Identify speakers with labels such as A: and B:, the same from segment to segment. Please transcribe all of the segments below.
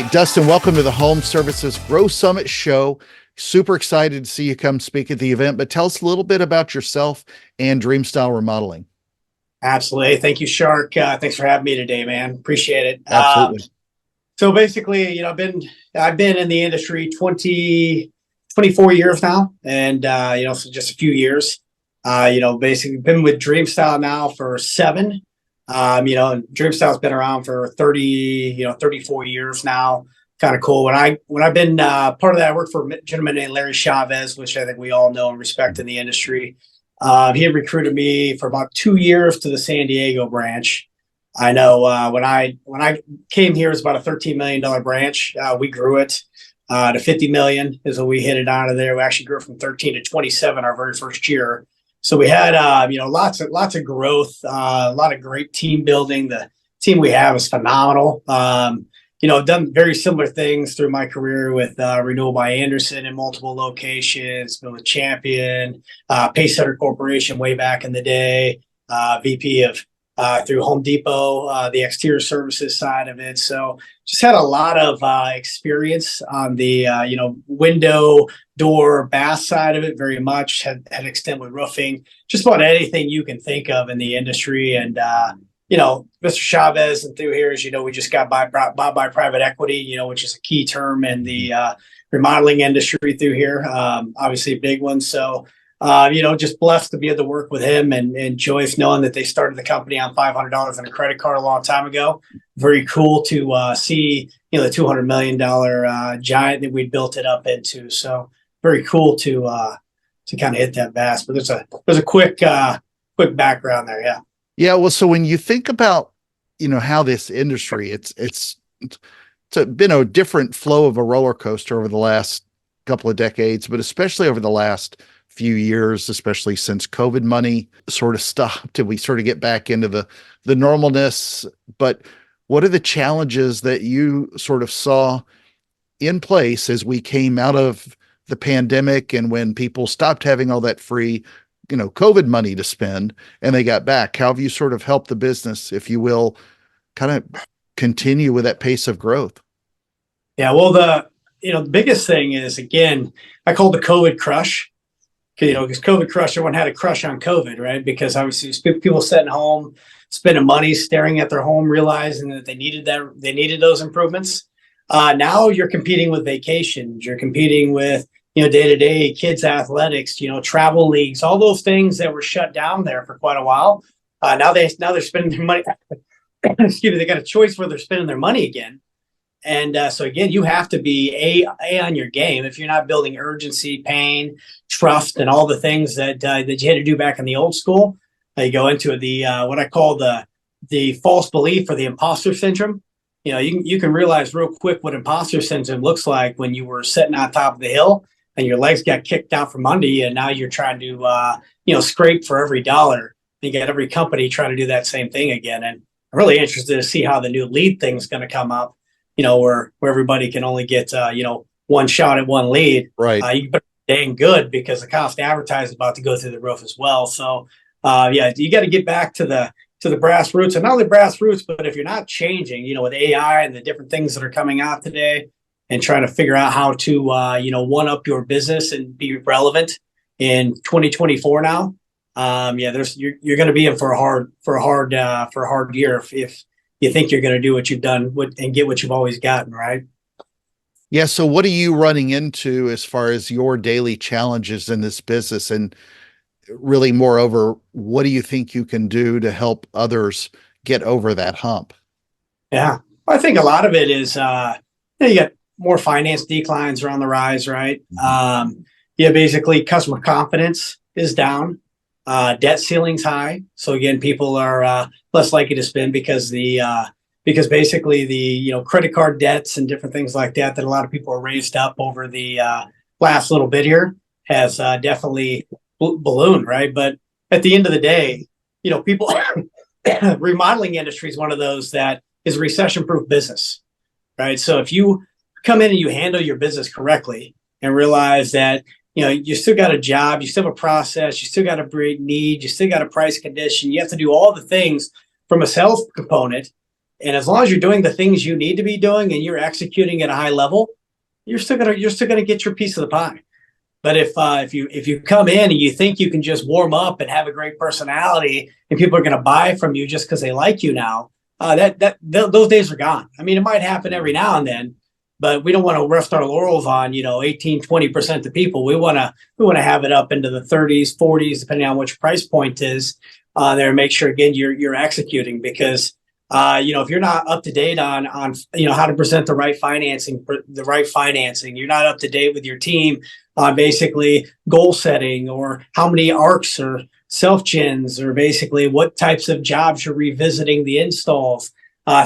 A: right, Dustin, welcome to the Home Services Growth Summit show. Super excited to see you come speak at the event, but tell us a little bit about yourself and Dreamstyle Remodeling.
B: Absolutely. Thank you, Shark. Thanks for having me today, man. Appreciate it.
A: Absolutely.
B: So basically, I've been in the industry 24 years now, and so just a few years. Basically been with Dreamstyle now for 7. Dreamstyle's been around for 34 years now. Kind of cool. When I've been part of that, I worked for a gentleman named Larry Chavez, which I think we all know and respect in the industry. He had recruited me for about 2 years to the San Diego branch. I know when I came here, it was about a $13 million branch. We grew it to 50 million is what we hit it out of there. We actually grew from 13 to 27 our very first year. So we had lots of growth, a lot of great team building. The team we have is phenomenal. Done very similar things through my career with Renewal by Anderson in multiple locations, been with Champion, Pacesetter Corporation way back in the day, VP of through Home Depot, the exterior services side of it. So just had a lot of experience on the window, door, bath side of it. Very much had extent with roofing, just about anything you can think of in the industry. And Mr. Chavez and through here, as you know, we just got bought by private equity, which is a key term in the remodeling industry through here. Obviously a big one. So, just blessed to be able to work with him and Joyce, knowing that they started the company on $500 on a credit card a long time ago. Very cool to see, the $200 million giant that we built it up into. So very cool to kind of hit that vast. But there's a quick background there. Yeah.
A: Yeah. Well, so when you think about, how this industry, it's been a different flow of a roller coaster over the last couple of decades, but especially over the last few years, especially since COVID money sort of stopped and we sort of get back into the normalness. But what are the challenges that you sort of saw in place as we came out of the pandemic and when people stopped having all that free, COVID money to spend and they got back? How have you sort of helped the business, if you will, kind of continue with that pace of growth?
B: Yeah, well, the biggest thing is, again, I call the COVID crush. Because COVID crush, everyone had a crush on COVID, right? Because obviously people sitting home, spending money, staring at their home, realizing that they needed those improvements. Now you're competing with vacations, you're competing with day-to-day kids athletics, travel leagues, all those things that were shut down there for quite a while. Now they're spending their money. Excuse me, they got a choice where they're spending their money again. And so again, you have to be a on your game if you're not building urgency, pain, trust, and all the things that you had to do back in the old school. You go into the what I call the false belief or the imposter syndrome. You can realize real quick what imposter syndrome looks like when you were sitting on top of the hill and your legs got kicked out from under you, and now you're trying to scrape for every dollar. You get every company trying to do that same thing again. And I'm really interested to see how the new lead thing's going to come up. Where everybody can only get, one shot at one lead.
A: Right.
B: You better be dang good because the cost to advertise is about to go through the roof as well. So, you got to get back to the brass roots, and not only brass roots, but if you're not changing, with AI and the different things that are coming out today and trying to figure out how to, one up your business and be relevant in 2024 now. You're going to be in for a hard year if you think you're going to do what you've done and get what you've always gotten, right?
A: Yeah. So what are you running into as far as your daily challenges in this business? And really, moreover, what do you think you can do to help others get over that hump?
B: Yeah. I think a lot of it is, you got more finance declines are on the rise, right? Basically customer confidence is down. Debt ceiling's high. So again, people are less likely to spend because basically the credit card debts and different things like that a lot of people are raised up over the last little bit here has definitely ballooned, right? But at the end of the day, people remodeling industry is one of those that is a recession-proof business, right? So if you come in and you handle your business correctly and realize that you still got a job, you still have a process, you still got a breed need, you still got a price condition. You have to do all the things from a sales component And as long as you're doing the things you need to be doing and you're executing at a high level, you're still gonna get your piece of the pie. But if you come in and you think you can just warm up and have a great personality and people are going to buy from you just because they like you now, those days are gone. I mean, it might happen every now and then, but we don't want to rest our laurels on 18-20% of people. We want to have it up into the 30s, 40s, depending on which price point is there. And make sure again you're executing, because if you're not up to date on how to present the right financing, you're not up to date with your team on basically goal setting, or how many arcs or self-gens, or basically what types of jobs you're revisiting the installs,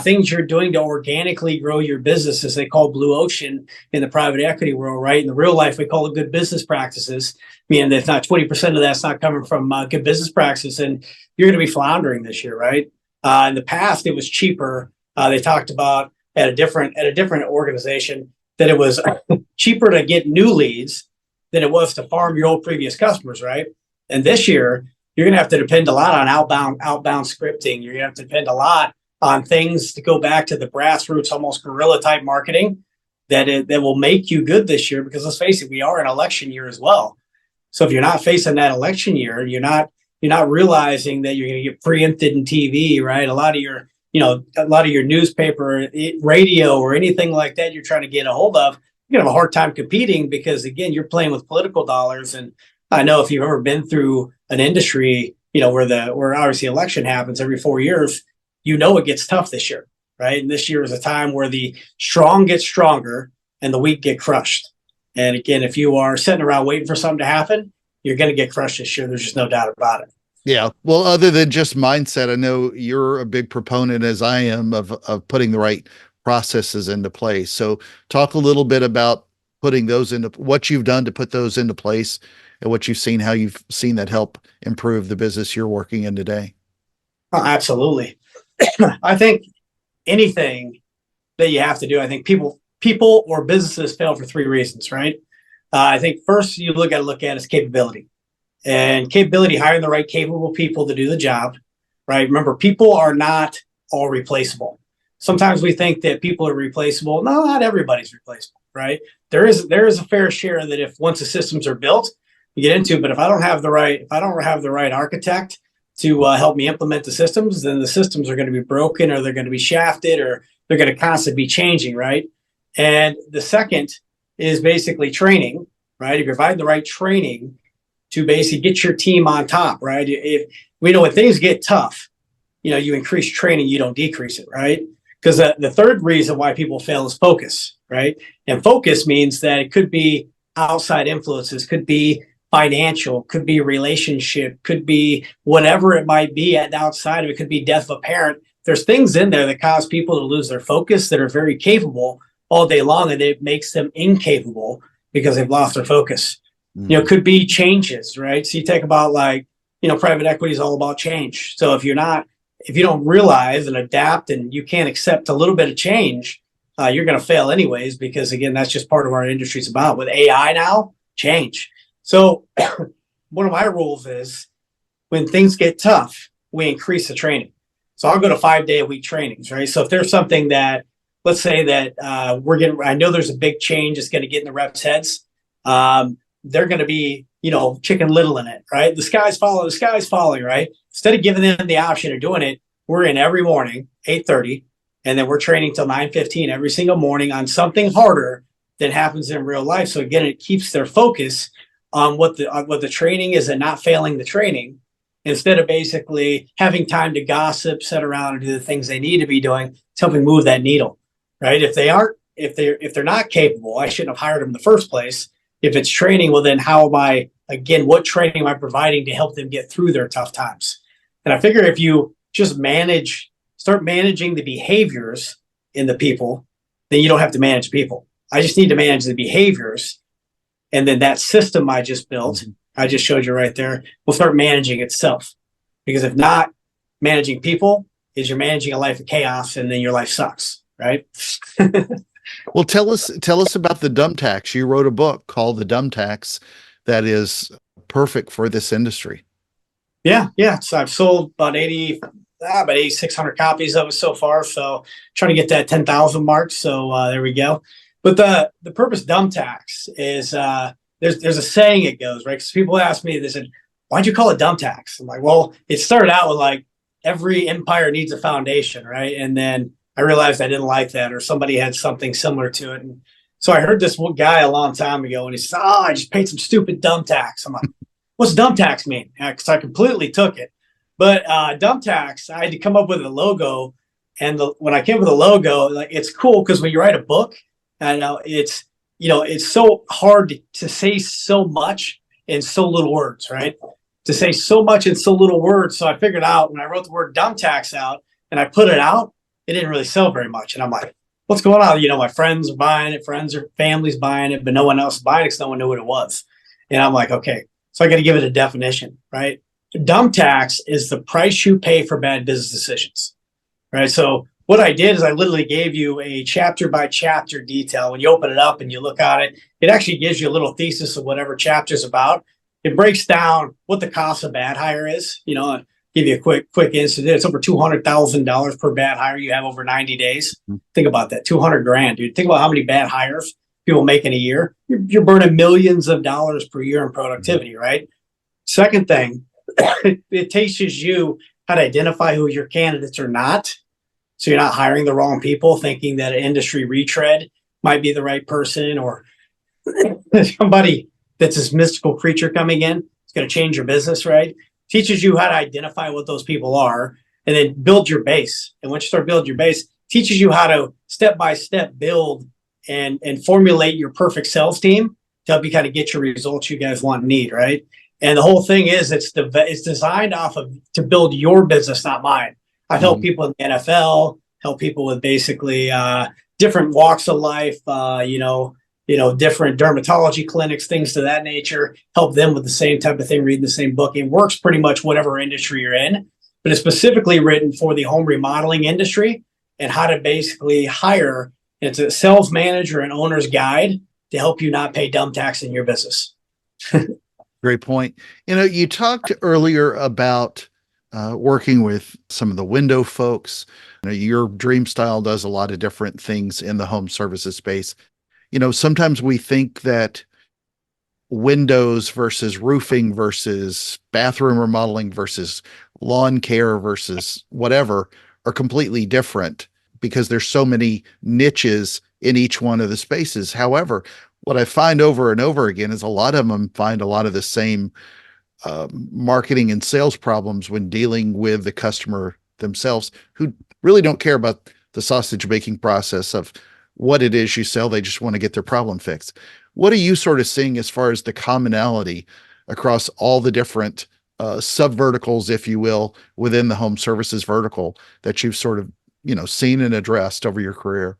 B: things you're doing to organically grow your business, as they call blue ocean in the private equity world, right? In the real life, we call it good business practices, meaning that not 20% of that's not coming from good business practices, and you're going to be floundering this year, right? In the past, it was cheaper. They talked about at a different organization that it was cheaper to get new leads than it was to farm your old previous customers, right? And this year, you're going to have to depend a lot on outbound scripting. You're going to have to depend a lot on things to go back to the grassroots, almost guerrilla type marketing that will make you good this year. Because let's face it, we are an election year as well. So if you're not facing that election year, you're not realizing that you're going to get preempted in TV, right? A lot of your newspaper, radio, or anything like that you're trying to get a hold of, you're gonna have a hard time competing, because again, you're playing with political dollars. And I know if you've ever been through an industry, where obviously election happens every 4 years, it gets tough this year, right? And this year is a time where the strong get stronger and the weak get crushed. And again, if you are sitting around waiting for something to happen, you're going to get crushed this year. There's just no doubt about it.
A: Yeah. Well, other than just mindset, I know you're a big proponent, as I am, of putting the right processes into place. So talk a little bit about putting those into what you've done to put those into place, and what you've seen, how you've seen that help improve the business you're working in today.
B: Oh, absolutely. I think anything that you have to do, I think people or businesses fail for three reasons, right? I think first you look at is capability. And capability, hiring the right capable people to do the job, right? Remember, people are not all replaceable. Sometimes we think that people are replaceable. No, not everybody's replaceable, right? There is a fair share that if once the systems are built, you get into. But if I don't have the right architect to help me implement the systems, then the systems are going to be broken, or they're going to be shafted, or they're going to constantly be changing, right? And the second is basically training, right? If you're providing the right training to basically get your team on top, right? If we know when things get tough, you increase training, you don't decrease it, right? Because the third reason why people fail is focus, right? And focus means that it could be outside influences, could be financial, could be relationship, could be whatever it might be. And outside of it could be death of a parent. There's things in there that cause people to lose their focus, that are very capable all day long, and it makes them incapable because they've lost their focus. Could be changes, right? So you think about private equity is all about change. So if you don't realize and adapt, and you can't accept a little bit of change, you're going to fail anyways, because again, that's just part of our industry's about. With AI now, change. So one of my rules is, when things get tough, we increase the training. So I'll go to 5-day-a-week trainings, right? So if there's something that, let's say that I know there's a big change that's going to get in the reps' heads. They're going to be, Chicken Little in it, right? The sky's falling, right? Instead of giving them the option of doing it, we're in every morning, 8:30, and then we're training till 9:15 every single morning on something harder than happens in real life. So again, it keeps their focus on what the training is, and not failing the training, instead of basically having time to gossip, sit around, and do the things they need to be doing. It's helping move that needle, right? If they're not capable, I shouldn't have hired them in the first place. If it's training, well, then what training am I providing to help them get through their tough times? And I figure if you just start managing the behaviors in the people, then you don't have to manage people. I just need to manage the behaviors. And then that system I just built, I just showed you right there, will start managing itself. Because if not, managing people is you're managing a life of chaos, and then your life sucks, right?
A: Well, tell us about the dumb tax. You wrote a book called The Dumb Tax that is perfect for this industry.
B: Yeah. So I've sold about 80, about 8,600 copies of it so far. So trying to get that 10,000 mark. So there we go. But the purpose dumb tax is there's a saying it goes, right? Because people ask me, they said, why'd you call it dumb tax? I'm like, well, it started out with like every empire needs a foundation, right? And then I realized I didn't like that, or somebody had something similar to it. And so I heard this one guy a long time ago, and he said, "Oh, I just paid some stupid dumb tax." I'm like, "What's dumb tax mean?" Because I completely took it. But dumb tax, I had to come up with a logo, and when I came up with a logo, like it's cool because when you write a book, I know it's so hard to say so much in so little words, right? To say so much in so little words. So I figured out when I wrote the word dumb tax out and I put it out, it didn't really sell very much. And I'm like, what's going on? My friends are buying it, friends or families buying it, but no one else is buying it because no one knew what it was. And I'm like, okay, so I got to give it a definition, right? Dumb tax is the price you pay for bad business decisions, right? So what I did is I literally gave you a chapter by chapter detail. When you open it up and you look at it, it actually gives you a little thesis of whatever chapter is about. It breaks down what the cost of bad hire is, and give you a quick incident. It's over $200,000 per bad hire you have over 90 days. Think about that, 200 grand, dude. Think about how many bad hires people make in a year. You're burning millions of dollars per year in productivity, right? Second thing, it teaches you how to identify who your candidates are not. So you're not hiring the wrong people, thinking that an industry retread might be the right person, or somebody that's this mystical creature coming in. It's going to change your business, right? Teaches you how to identify what those people are and then build your base. And once you start building your base, teaches you how to step by step build and formulate your perfect sales team to help you kind of get your results you guys want and need, right? And the whole thing is it's designed to build your business, not mine. I've helped people in the NFL, help people with basically different walks of life, different dermatology clinics, things to that nature, help them with the same type of thing, reading the same book. It works pretty much whatever industry you're in, but it's specifically written for the home remodeling industry and how to basically hire. It's a sales manager and owner's guide to help you not pay dumb tax in your business.
A: Great point. You talked earlier about working with some of the window folks. Your Dreamstyle does a lot of different things in the home services space. Sometimes we think that windows versus roofing versus bathroom remodeling versus lawn care versus whatever are completely different because there's so many niches in each one of the spaces. However, what I find over and over again is a lot of them find a lot of the same marketing and sales problems when dealing with the customer themselves, who really don't care about the sausage making process of what it is you sell. They just want to get their problem fixed. What are you sort of seeing as far as the commonality across all the different sub verticals, if you will, within the home services vertical that you've sort of, seen and addressed over your career?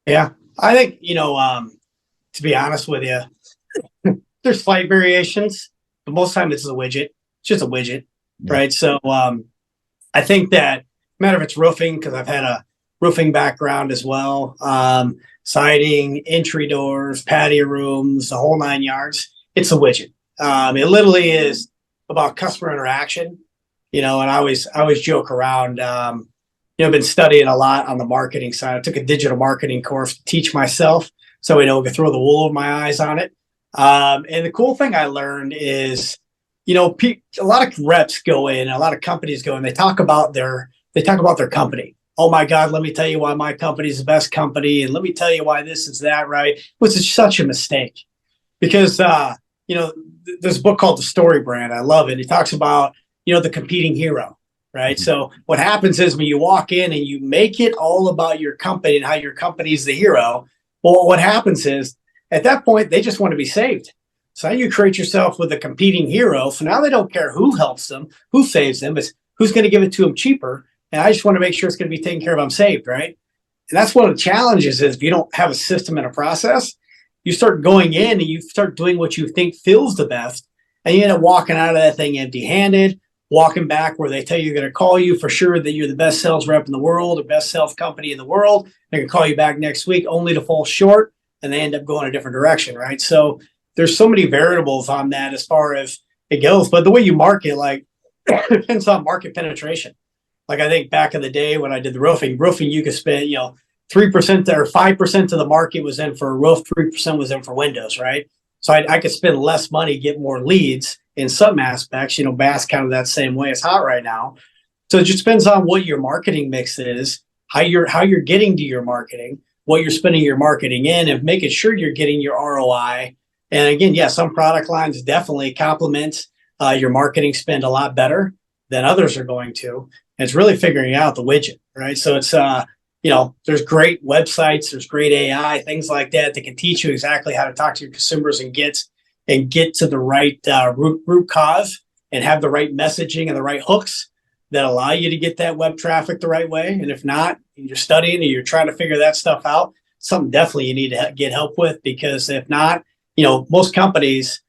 B: Yeah, I think, to be honest with you, there's slight variations, but most of the time it's a widget. It's just a widget, right? So I think that no matter if it's roofing, because I've had a roofing background as well, siding, entry doors, patio rooms, the whole 9 yards, it's a widget. It literally is about customer interaction, and I always joke around, I've been studying a lot on the marketing side. I took a digital marketing course to teach myself so I could throw the wool over my eyes on it. And the cool thing I learned is, a lot of reps go in, a lot of companies go in, they talk about their company. Oh my God, let me tell you why my company is the best company. And let me tell you why this is that, right? Which is such a mistake because, there's a book called The Story Brand. I love it. It talks about, the competing hero, right? So what happens is when you walk in and you make it all about your company and how your company is the hero, well, what happens is at that point, they just want to be saved. So now you create yourself with a competing hero. So now they don't care who helps them, who saves them, it's who's going to give it to them cheaper. And I just want to make sure it's going to be taken care of. I'm saved, right? And that's one of the challenges is if you don't have a system and a process, you start going in and you start doing what you think feels the best. And you end up walking out of that thing empty handed, walking back where they tell you they're going to call you for sure that you're the best sales rep in the world or best sales company in the world. They're going to call you back next week only to fall short and they end up going a different direction, right? So there's so many variables on that as far as it goes. But the way you market, like, depends on market penetration. Like I think back in the day when I did the roofing, you could spend, 3% or 5% of the market was in for a roof, 3% was in for windows, right? So I could spend less money, get more leads in some aspects. Bass kind of that same way. It's hot right now. So it just depends on what your marketing mix is, how you're getting to your marketing, what you're spending your marketing in, and making sure you're getting your ROI. And again, yeah, some product lines definitely complement your marketing spend a lot better than others are going to. And it's really figuring out the widget, right? So it's there's great websites, there's great AI, things like that that can teach you exactly how to talk to your consumers and get to the right root cause and have the right messaging and the right hooks that allow you to get that web traffic the right way. And if not, and you're studying and you're trying to figure that stuff out, something definitely you need to get help with, because if not, most companies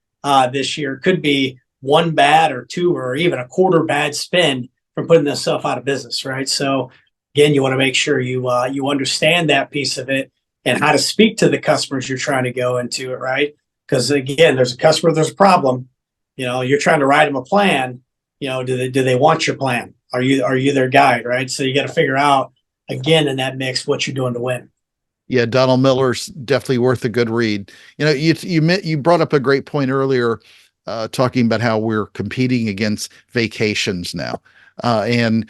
B: this year could be one bad or two or even a quarter bad spend from putting themselves out of business, right? So again, you want to make sure you understand that piece of it and how to speak to the customers you're trying to go into it, right? Because again, there's a customer, there's a problem. You're trying to write them a plan. Do they want your plan? Are you their guide, right? So you got to figure out again in that mix what you're doing to win.
A: Yeah, Donald Miller's definitely worth a good read. You brought up a great point earlier, talking about how we're competing against vacations now, and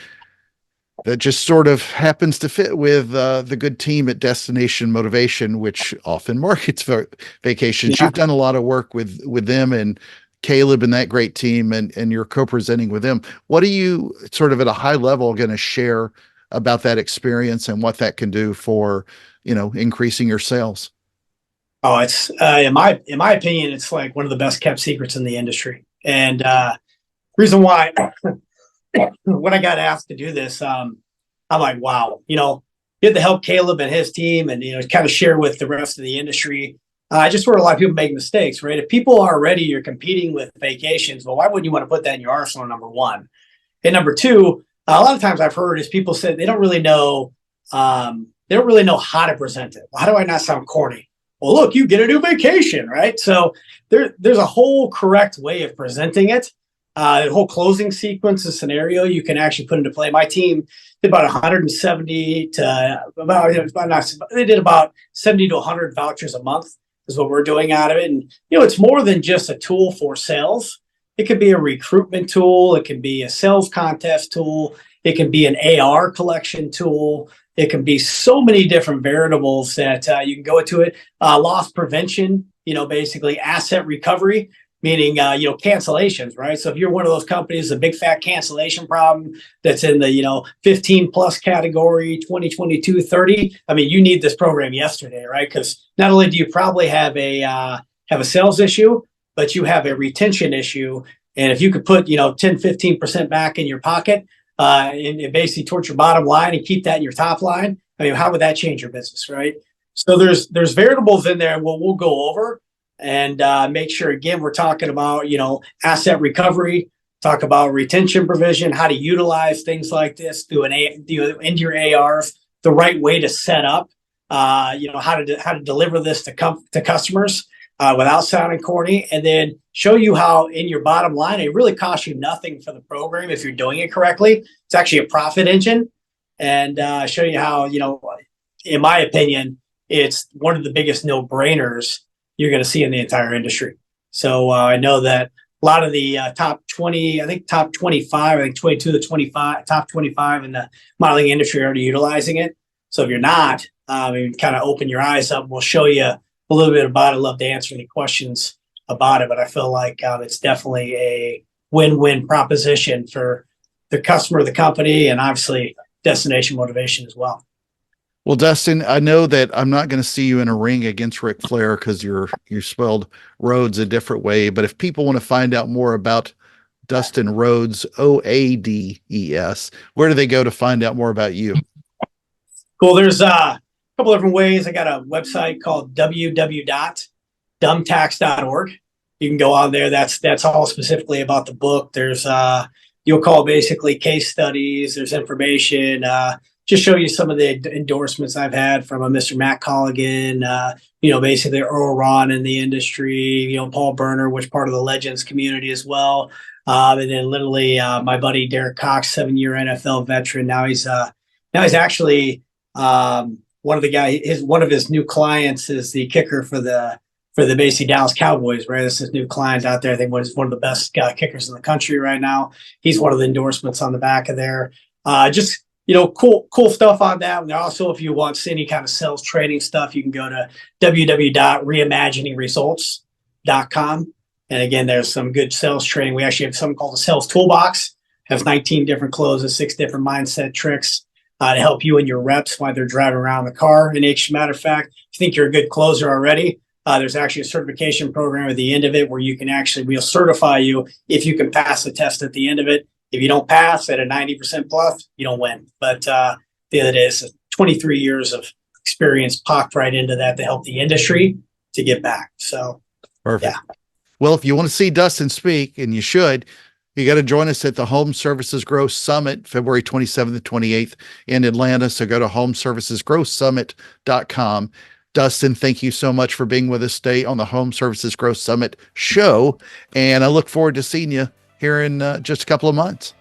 A: that just sort of happens to fit with the good team at Destination Motivation, which often markets for vacations.
B: Yeah.
A: You've done a lot of work with them and Caleb and that great team, and you're co-presenting with them. What are you sort of at a high level going to share about that experience and what that can do for, increasing your sales?
B: Oh, it's in my opinion, it's like one of the best kept secrets in the industry. And reason why when I got asked to do this, I'm like, wow, get to help Caleb and his team and, kind of share with the rest of the industry. I just heard a lot of people make mistakes, right? If people are ready, you're competing with vacations. Well, why wouldn't you want to put that in your arsenal, number one? And number two, a lot of times I've heard is people say they don't really know how to present it. How do I not sound corny? Well, look, you get a new vacation, right? So there's a whole correct way of presenting it. The whole closing sequence, the scenario you can actually put into play. My team did about 170 to they did about 70 to 100 vouchers a month is what we're doing out of it. And, it's more than just a tool for sales. It could be a recruitment tool. It can be a sales contest tool. It can be an AR collection tool. It can be so many different variables that you can go into it. Loss prevention, basically asset recovery, meaning, cancellations, right? So if you're one of those companies, a big fat cancellation problem that's in the, 15 plus category, 2022, 30, I mean, you need this program yesterday, right? Because not only do you probably have a sales issue, but you have a retention issue. And if you could put, 10, 15% back in your pocket, and basically towards your bottom line and keep that in your top line, I mean, how would that change your business, right? So there's variables in there we'll go over and make sure, again, we're talking about, asset recovery, talk about retention provision, how to utilize things like this through into your ARs, the right way to set up, how to deliver this to customers without sounding corny, and then show you how in your bottom line, it really costs you nothing for the program if you're doing it correctly. It's actually a profit engine, and show you how, in my opinion, it's one of the biggest no-brainers you're going to see in the entire industry. So I know that a lot of the top 20, I think top 25, I think 22 to 25, top 25 in the modeling industry are already utilizing it. So if you're not, you kind of open your eyes up. We'll show you a little bit about it. I'd love to answer any questions about it, but I feel like it's definitely a win-win proposition for the customer, the company, and obviously Destination Motivation as well.
A: Well, Dustin, I know that I'm not going to see you in a ring against Ric Flair because you spelled Rhodes a different way. But if people want to find out more about Dustin Rhoades, Oades, where do they go to find out more about you?
B: Cool. There's a couple different ways. I got a website called www.dumbtax.org. You can go on there. That's all specifically about the book. There's you'll call basically case studies. There's information. just show you some of the endorsements I've had from a Mr. Matt Colligan, basically Earl Ron in the industry, Paul Berner, which part of the Legends community as well. And then literally my buddy Derek Cox, 7-year NFL veteran. Now he's actually one of the guys. One of his new clients is the kicker for the basically Dallas Cowboys. Right, this is new client out there. I think one of the best kickers in the country right now. He's one of the endorsements on the back of there. Just cool stuff on that. And also, if you want any kind of sales training stuff, you can go to www.reimaginingresults.com. And again, there's some good sales training. We actually have something called the Sales Toolbox. Has 19 different closes, 6 different mindset tricks to help you and your reps while they're driving around the car. And as a matter of fact, if you think you're a good closer already, there's actually a certification program at the end of it where we'll certify you if you can pass the test at the end of it. If you don't pass at a 90% plus, you don't win. But the other day, it's 23 years of experience popped right into that to help the industry to get back. So,
A: perfect.
B: Yeah.
A: Well, if you want to see Dustin speak, and you should, you got to join us at the Home Services Growth Summit, February 27th and 28th in Atlanta. So go to HomeServicesGrowthSummit.com. Dustin, thank you so much for being with us today on the Home Services Growth Summit show. And I look forward to seeing you here in just a couple of months.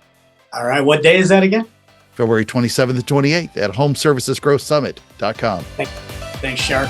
B: All right. What day is that again?
A: February 27th and 28th at HomeServicesGrowthSummit.com.
B: Thanks, Shark.